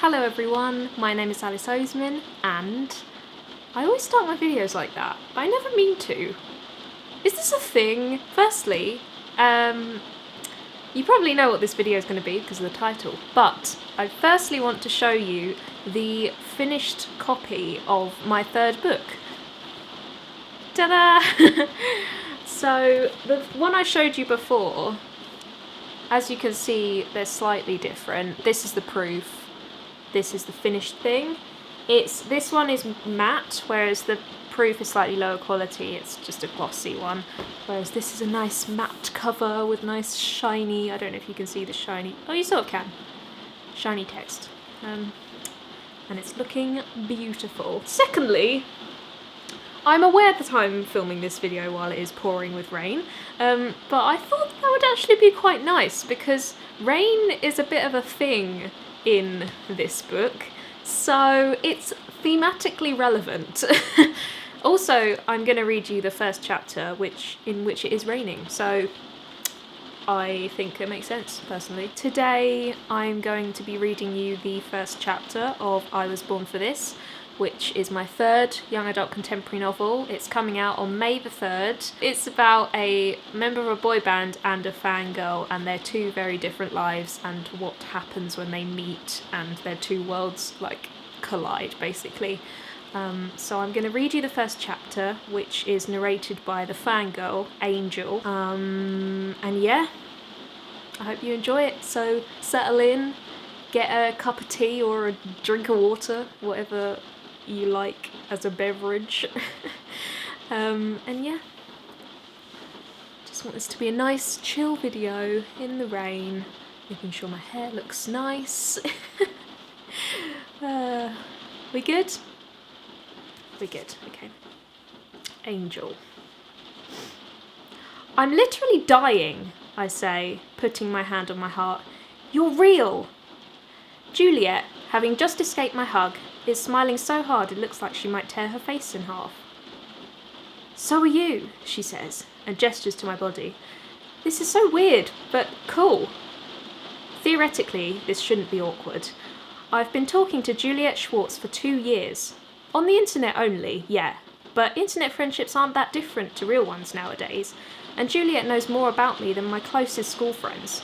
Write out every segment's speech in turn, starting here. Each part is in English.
Hello everyone, my name is Alice Oseman, and I always start my videos like that, but I never mean to. Is this a thing? Firstly, you probably know what this video is going to be because of the title, but I firstly want to show you the finished copy of my third book. Ta-da! So, the one I showed you before, as you can see, they're slightly different. This is the proof. This is the finished thing. This one is matte, whereas the proof is slightly lower quality. It's just a glossy one. Whereas this is a nice matte cover with nice shiny, I don't know if you can see the shiny, oh you sort of can, shiny text. And it's looking beautiful. Secondly, I'm aware that I'm filming this video while it is pouring with rain, but I thought that would actually be quite nice because rain is a bit of a thing in this book, so it's thematically relevant. Also, I'm going to read you the first chapter in which it is raining, so I think it makes sense, personally. Today I'm going to be reading you the first chapter of I Was Born for This, which is my third young adult contemporary novel. It's coming out on May the 3rd. It's about a member of a boy band and a fangirl and their two very different lives and what happens when they meet and their two worlds like collide, basically. So I'm going to read you the first chapter, which is narrated by the fangirl, Angel. And yeah, I hope you enjoy it. So settle in, get a cup of tea or a drink of water, whatever you like as a beverage. And yeah, just want this to be a nice chill video in the rain, making sure my hair looks nice. We good? We're good, okay. Angel. I'm literally dying, I say, putting my hand on my heart. You're real! Juliet, having just escaped my hug, is smiling so hard it looks like she might tear her face in half. So are you, she says, and gestures to my body. This is so weird, but cool. Theoretically, this shouldn't be awkward. I've been talking to Juliet Schwartz for 2 years. On the internet only, yeah, but internet friendships aren't that different to real ones nowadays, and Juliet knows more about me than my closest school friends.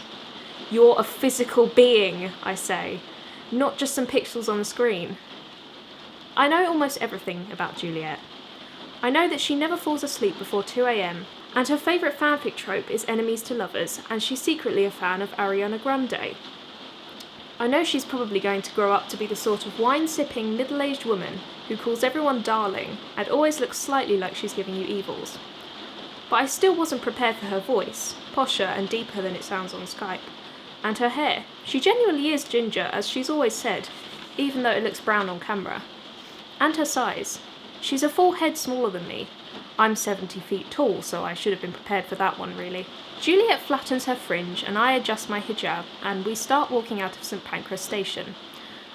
You're a physical being, I say, not just some pixels on the screen. I know almost everything about Juliet. I know that she never falls asleep before 2 AM, and her favourite fanfic trope is enemies to lovers, and she's secretly a fan of Ariana Grande. I know she's probably going to grow up to be the sort of wine-sipping, middle-aged woman who calls everyone darling and always looks slightly like she's giving you evils. But I still wasn't prepared for her voice, posher and deeper than it sounds on Skype. And her hair. She genuinely is ginger, as she's always said, even though it looks brown on camera. And her size. She's a full head smaller than me. I'm 70 feet tall, so I should have been prepared for that one, really. Juliet flattens her fringe, and I adjust my hijab, and we start walking out of St Pancras station.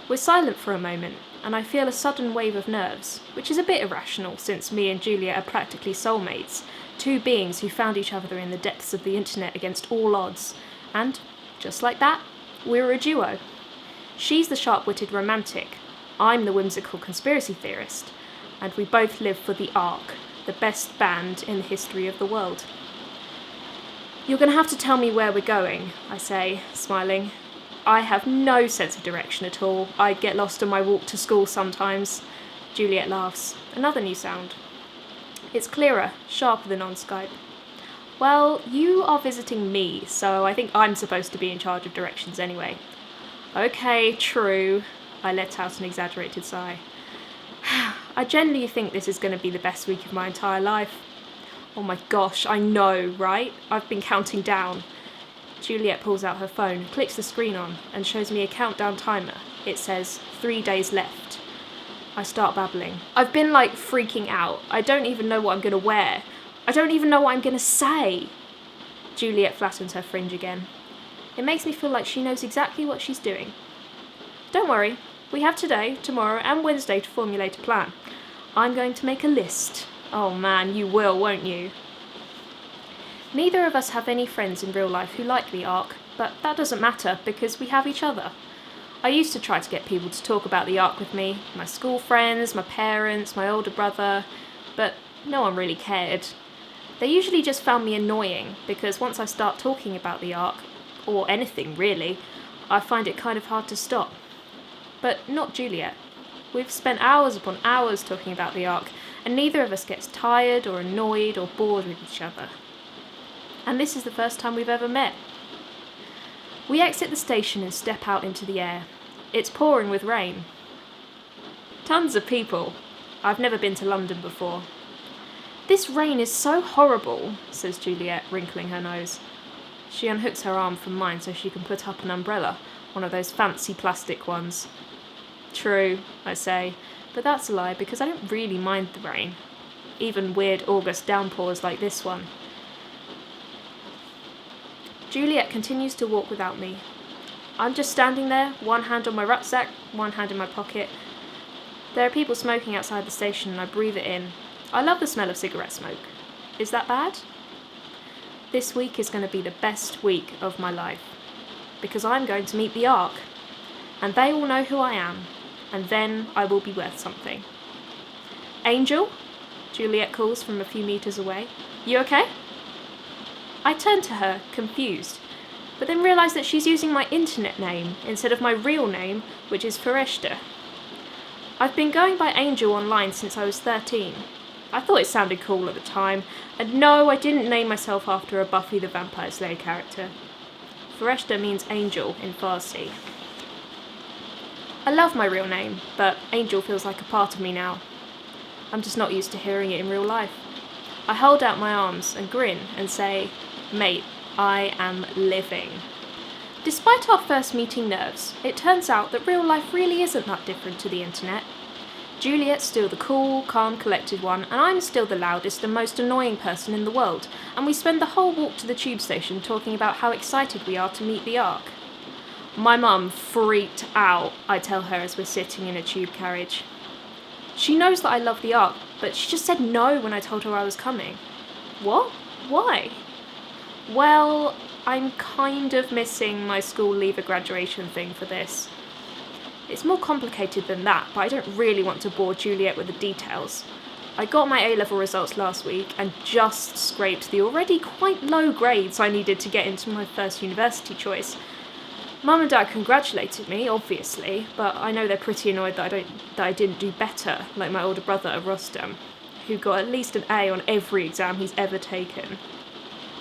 We're silent for a moment, and I feel a sudden wave of nerves, which is a bit irrational since me and Juliet are practically soulmates, two beings who found each other in the depths of the internet against all odds, and just like that, we're a duo. She's the sharp-witted romantic, I'm the whimsical conspiracy theorist, and we both live for the Ark, the best band in the history of the world. You're going to have to tell me where we're going, I say, smiling. I have no sense of direction at all. I get lost on my walk to school sometimes. Juliet laughs. Another new sound. It's clearer, sharper than on Skype. Well, you are visiting me, so I think I'm supposed to be in charge of directions anyway. Okay, true. I let out an exaggerated sigh. I genuinely think this is going to be the best week of my entire life. Oh my gosh, I know, right? I've been counting down. Juliet pulls out her phone, clicks the screen on, and shows me a countdown timer. It says, 3 days left. I start babbling. I've been freaking out. I don't even know what I'm going to wear. I don't even know what I'm going to say. Juliet flattens her fringe again. It makes me feel like she knows exactly what she's doing. Don't worry, we have today, tomorrow, and Wednesday to formulate a plan. I'm going to make a list. Oh man, you will, won't you? Neither of us have any friends in real life who like the Ark, but that doesn't matter because we have each other. I used to try to get people to talk about the Ark with me, my school friends, my parents, my older brother, but no one really cared. They usually just found me annoying, because once I start talking about the Ark, or anything really, I find it kind of hard to stop. But not Juliet. We've spent hours upon hours talking about the Ark, and neither of us gets tired or annoyed or bored with each other. And this is the first time we've ever met. We exit the station and step out into the air. It's pouring with rain. Tons of people. I've never been to London before. "This rain is so horrible," says Juliet, wrinkling her nose. She unhooks her arm from mine so she can put up an umbrella, one of those fancy plastic ones. "True," I say, but that's a lie because I don't really mind the rain. Even weird August downpours like this one. Juliet continues to walk without me. I'm just standing there, one hand on my rucksack, one hand in my pocket. There are people smoking outside the station and I breathe it in. I love the smell of cigarette smoke. Is that bad? This week is going to be the best week of my life, because I'm going to meet the Ark, and they will know who I am, and then I will be worth something. "Angel?" Juliet calls from a few meters away. "You okay?" I turn to her, confused, but then realise that she's using my internet name instead of my real name, which is Fereshta. I've been going by Angel online since I was 13. I thought it sounded cool at the time, and no, I didn't name myself after a Buffy the Vampire Slayer character. Fereshta means angel in Farsi. I love my real name, but Angel feels like a part of me now. I'm just not used to hearing it in real life. I hold out my arms and grin and say, "Mate, I am living." Despite our first meeting nerves, it turns out that real life really isn't that different to the internet. Juliet's still the cool, calm, collected one, and I'm still the loudest and most annoying person in the world, and we spend the whole walk to the tube station talking about how excited we are to meet the Ark. My mum freaked out, I tell her as we're sitting in a tube carriage. She knows that I love the Ark, but she just said no when I told her I was coming. What? Why? Well, I'm kind of missing my school leaver graduation thing for this. It's more complicated than that, but I don't really want to bore Juliet with the details. I got my A-level results last week and just scraped the already quite low grades I needed to get into my first university choice. Mum and Dad congratulated me, obviously, but I know they're pretty annoyed that I didn't do better, like my older brother Rostam, who got at least an A on every exam he's ever taken.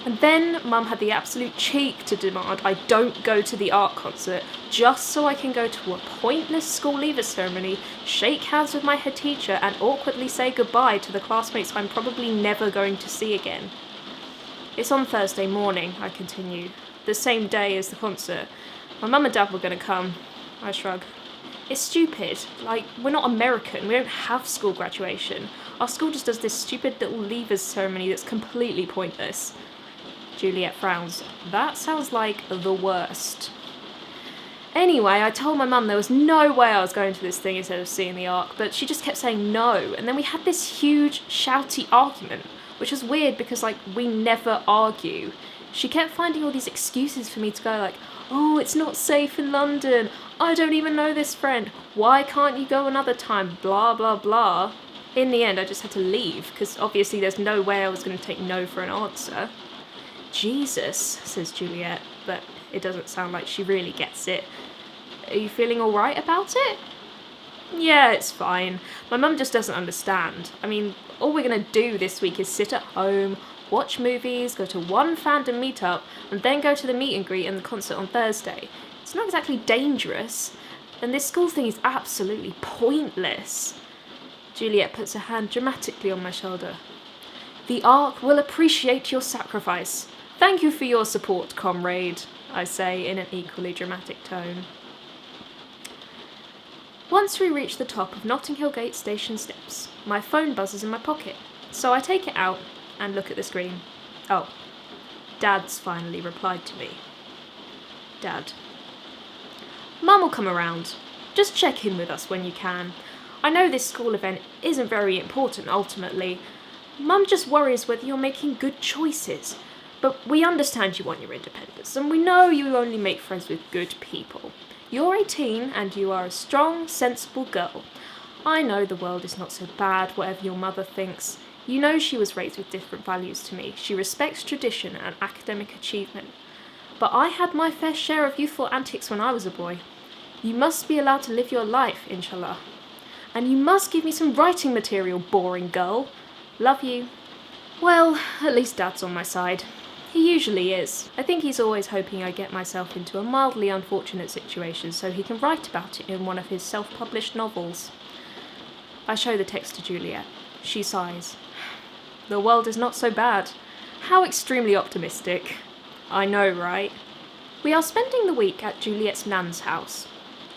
And then Mum had the absolute cheek to demand I don't go to the art concert just so I can go to a pointless school leaver ceremony, shake hands with my head teacher and awkwardly say goodbye to the classmates I'm probably never going to see again. It's on Thursday morning, I continue, the same day as the concert. My mum and dad were going to come. I shrug. It's stupid. Like, we're not American. We don't have school graduation. Our school just does this stupid little leavers ceremony that's completely pointless. Juliet frowns. That sounds like the worst. Anyway, I told my mum there was no way I was going to this thing instead of seeing the Ark, but she just kept saying no, and then we had this huge, shouty argument, which was weird because, we never argue. She kept finding all these excuses for me to go, "Oh, it's not safe in London. I don't even know this friend. Why can't you go another time? Blah, blah, blah." In the end, I just had to leave, because obviously there's no way I was going to take no for an answer. "Jesus," says Juliet, but it doesn't sound like she really gets it. "Are you feeling alright about it?" "Yeah, it's fine. My mum just doesn't understand. I mean, all we're going to do this week is sit at home, watch movies, go to one fandom meetup, and then go to the meet and greet and the concert on Thursday. It's not exactly dangerous, and this school thing is absolutely pointless." Juliet puts her hand dramatically on my shoulder. "The Ark will appreciate your sacrifice. Thank you for your support, comrade," I say in an equally dramatic tone. Once we reach the top of Notting Hill Gate station steps, my phone buzzes in my pocket, so I take it out and look at the screen. Oh, Dad's finally replied to me. Dad. "Mum will come around. Just check in with us when you can. I know this school event isn't very important ultimately. Mum just worries whether you're making good choices. But we understand you want your independence, and we know you only make friends with good people. You're 18 and you are a strong, sensible girl. I know the world is not so bad, whatever your mother thinks. You know she was raised with different values to me. She respects tradition and academic achievement. But I had my fair share of youthful antics when I was a boy. You must be allowed to live your life, inshallah. And you must give me some writing material, boring girl. Love you. Well, at least Dad's on my side. He usually is. I think he's always hoping I get myself into a mildly unfortunate situation so he can write about it in one of his self-published novels. I show the text to Juliet. She sighs. The world is not so bad. How extremely optimistic. I know, right? We are spending the week at Juliet's nan's house.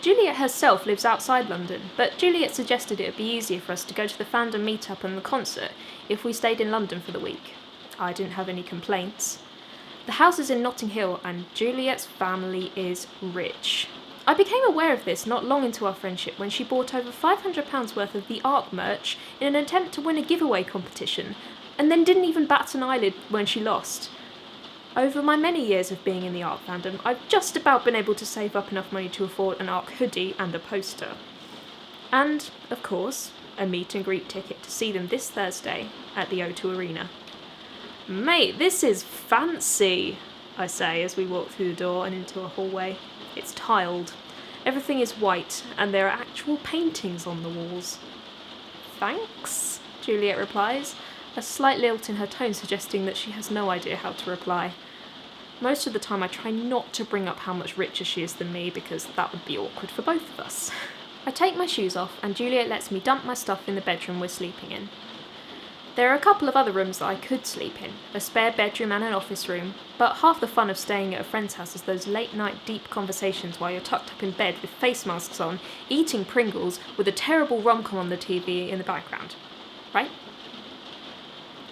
Juliet herself lives outside London, but Juliet suggested it would be easier for us to go to the fandom meetup and the concert if we stayed in London for the week. I didn't have any complaints. The house is in Notting Hill and Juliet's family is rich. I became aware of this not long into our friendship when she bought over £500 worth of the Arc merch in an attempt to win a giveaway competition, and then didn't even bat an eyelid when she lost. Over my many years of being in the Arc fandom, I've just about been able to save up enough money to afford an Arc hoodie and a poster. And, of course, a meet and greet ticket to see them this Thursday at the O2 Arena. Mate, this is fancy, I say as we walk through the door and into a hallway. It's tiled. Everything is white, and there are actual paintings on the walls. Thanks, Juliet replies, a slight lilt in her tone suggesting that she has no idea how to reply. Most of the time I try not to bring up how much richer she is than me because that would be awkward for both of us. I take my shoes off and Juliet lets me dump my stuff in the bedroom we're sleeping in. There are a couple of other rooms that I could sleep in, a spare bedroom and an office room, but half the fun of staying at a friend's house is those late night deep conversations while you're tucked up in bed with face masks on, eating Pringles with a terrible rom-com on the TV in the background. Right?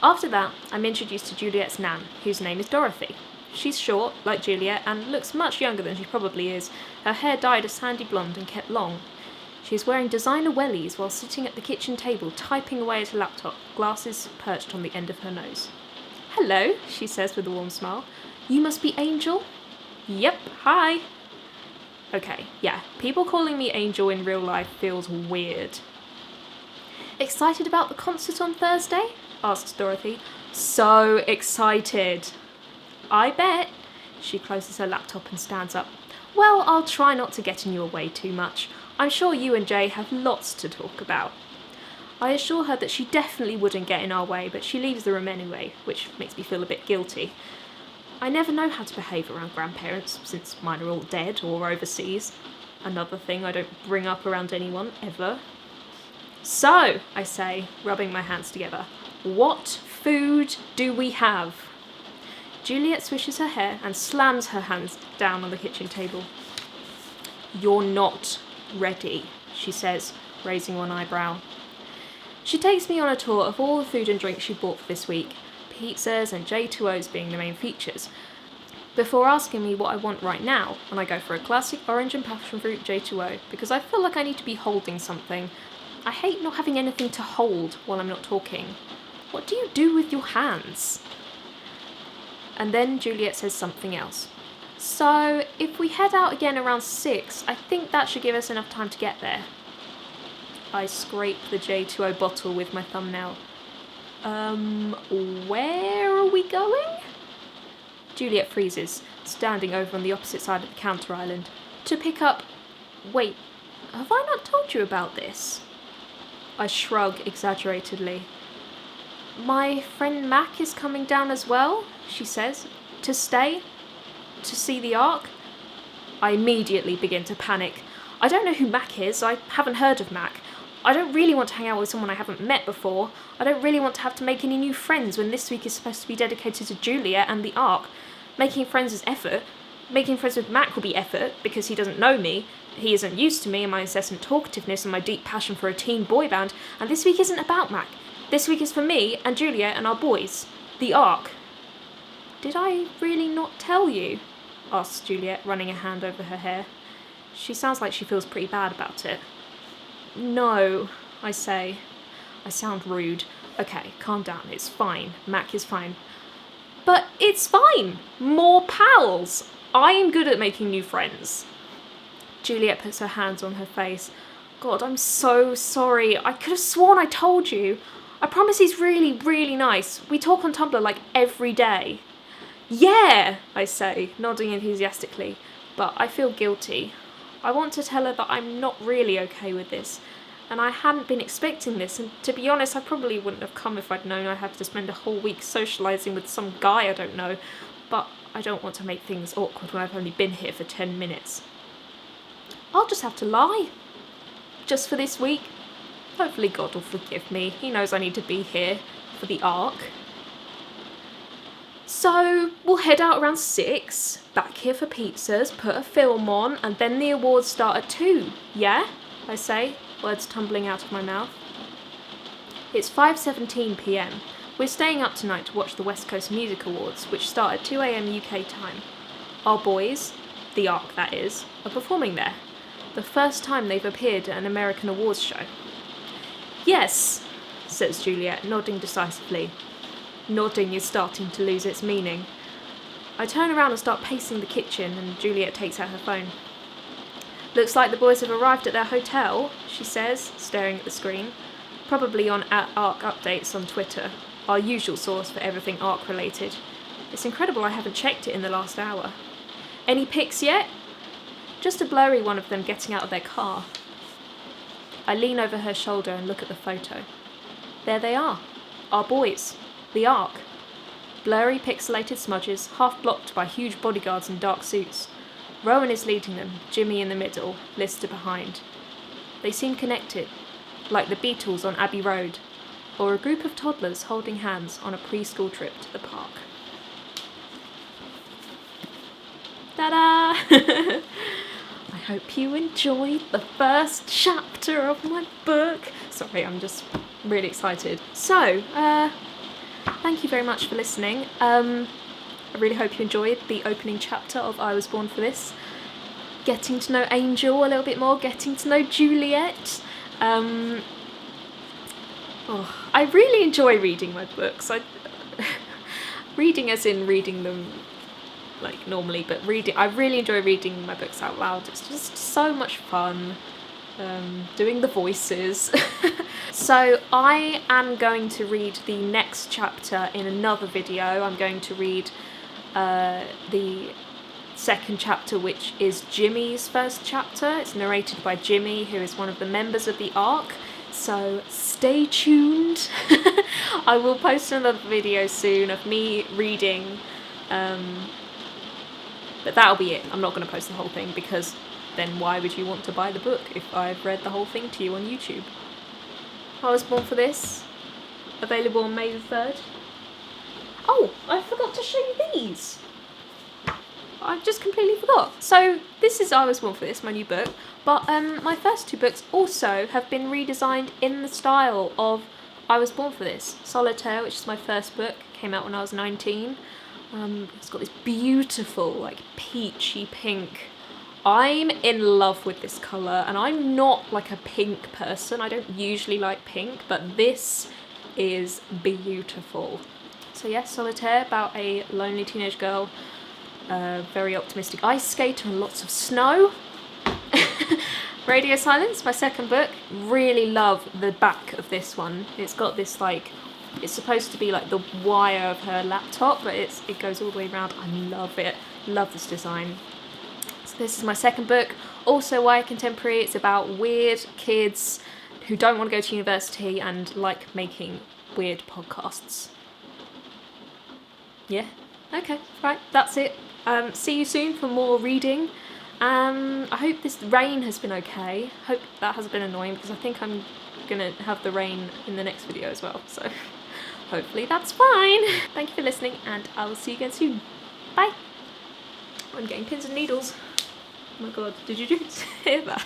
After that, I'm introduced to Juliet's nan, whose name is Dorothy. She's short, like Juliet, and looks much younger than she probably is, her hair dyed a sandy blonde and kept long. She is wearing designer wellies while sitting at the kitchen table typing away at a laptop, glasses perched on the end of her nose. Hello, she says with a warm smile. You must be Angel? Yep, hi. Okay, yeah, people calling me Angel in real life feels weird. Excited about the concert on Thursday? Asks Dorothy. So excited. I bet. She closes her laptop and stands up. Well, I'll try not to get in your way too much. I'm sure you and Jay have lots to talk about. I assure her that she definitely wouldn't get in our way, but she leaves the room anyway, which makes me feel a bit guilty. I never know how to behave around grandparents, since mine are all dead or overseas. Another thing I don't bring up around anyone, ever. So, I say, rubbing my hands together, what food do we have? Juliet swishes her hair and slams her hands down on the kitchen table. You're not ready, she says, raising one eyebrow. She takes me on a tour of all the food and drinks she bought for this week, pizzas and J2Os being the main features, before asking me what I want right now, and I go for a classic orange and passion fruit J2O because I feel like I need to be holding something. I hate not having anything to hold while I'm not talking. What do you do with your hands? And then Juliet says something else. So, if we head out again around 6, I think that should give us enough time to get there. I scrape the J2O bottle with my thumbnail. Where are we going? Juliet freezes, standing over on the opposite side of the counter island. To pick up... Wait, have I not told you about this? I shrug exaggeratedly. My friend Mac is coming down as well, she says. To stay? To see the Ark? I immediately begin to panic. I don't know who Mac is. I haven't heard of Mac. I don't really want to hang out with someone I haven't met before. I don't really want to have to make any new friends when this week is supposed to be dedicated to Julia and the Ark. Making friends is effort. Making friends with Mac will be effort because he doesn't know me. He isn't used to me and my incessant talkativeness and my deep passion for a teen boy band. And this week isn't about Mac. This week is for me and Julia and our boys. The Ark. Did I really not tell you? Asks Juliet, running a hand over her hair. She sounds like she feels pretty bad about it. No, I say. I sound rude. Okay, calm down, it's fine. Mac is fine. But it's fine! More pals! I am good at making new friends. Juliet puts her hands on her face. God, I'm so sorry. I could have sworn I told you. I promise he's really, really nice. We talk on Tumblr like every day. Yeah, I say, nodding enthusiastically, but I feel guilty. I want to tell her that I'm not really okay with this, and I hadn't been expecting this, and to be honest, I probably wouldn't have come if I'd known I'd have to spend a whole week socialising with some guy I don't know, but I don't want to make things awkward when I've only been here for 10 minutes. I'll just have to lie. Just for this week. Hopefully God will forgive me. He knows I need to be here for the arc. So we'll head out around 6, back here for pizzas, put a film on, and then the awards start at 2, yeah? I say, words tumbling out of my mouth. It's 5:17 p.m. We're staying up tonight to watch the West Coast Music Awards, which start at 2 a.m. UK time. Our boys, the arc that is, are performing there. The first time they've appeared at an American awards show. Yes, says Juliet, nodding decisively. Nodding is starting to lose its meaning. I turn around and start pacing the kitchen, and Juliet takes out her phone. Looks like the boys have arrived at their hotel, she says, staring at the screen. Probably on @ARC updates on Twitter, our usual source for everything ARC related. It's incredible I haven't checked it in the last hour. Any pics yet? Just a blurry one of them getting out of their car. I lean over her shoulder and look at the photo. There they are, our boys, the ARC. Blurry pixelated smudges, half blocked by huge bodyguards in dark suits. Rowan is leading them, Jimmy in the middle, Lister behind. They seem connected, like the Beatles on Abbey Road, or a group of toddlers holding hands on a preschool trip to the park. Ta-da! I hope you enjoyed the first chapter of my book. Sorry, I'm just really excited. So, thank you very much for listening. I really hope you enjoyed the opening chapter of I Was Born for This. Getting to know Angel a little bit more, getting to know Juliet. I really enjoy reading my books. Reading as in reading them like normally, but I really enjoy reading my books out loud. It's just so much fun. Doing the voices. So I am going to read the next chapter in another video. I'm going to read the second chapter, which is Jimmy's first chapter. It's narrated by Jimmy, who is one of the members of the ARC. So stay tuned. I will post another video soon of me reading, but that'll be it. I'm not going to post the whole thing, because then why would you want to buy the book if I've read the whole thing to you on YouTube? I Was Born for This, available on May the 3rd. Oh, I forgot to show you these. I just completely forgot. So this is I Was Born for This, my new book, but my first 2 books also have been redesigned in the style of I Was Born for This. Solitaire, which is my first book, came out when I was 19. It's got this beautiful, like, peachy pink. I'm in love with this colour, and I'm not like a pink person. I don't usually like pink, but this is beautiful. So yes, Solitaire, about a lonely teenage girl, very optimistic ice skater and lots of snow. Radio Silence, my second book. Really love the back of this one. It's got this, like, it's supposed to be like the wire of her laptop, but it goes all the way around. I love it. Love this design. So this is my second book. Also YA Contemporary. It's about weird kids who don't want to go to university and like making weird podcasts. Yeah. Okay. Right. That's it. See you soon for more reading. I hope this rain has been okay. Hope that hasn't been annoying, because I think I'm gonna have the rain in the next video as well, so hopefully that's fine. Thank you for listening, and I will see you again soon. Bye. I'm getting pins and needles. Oh my god, did you just hear that?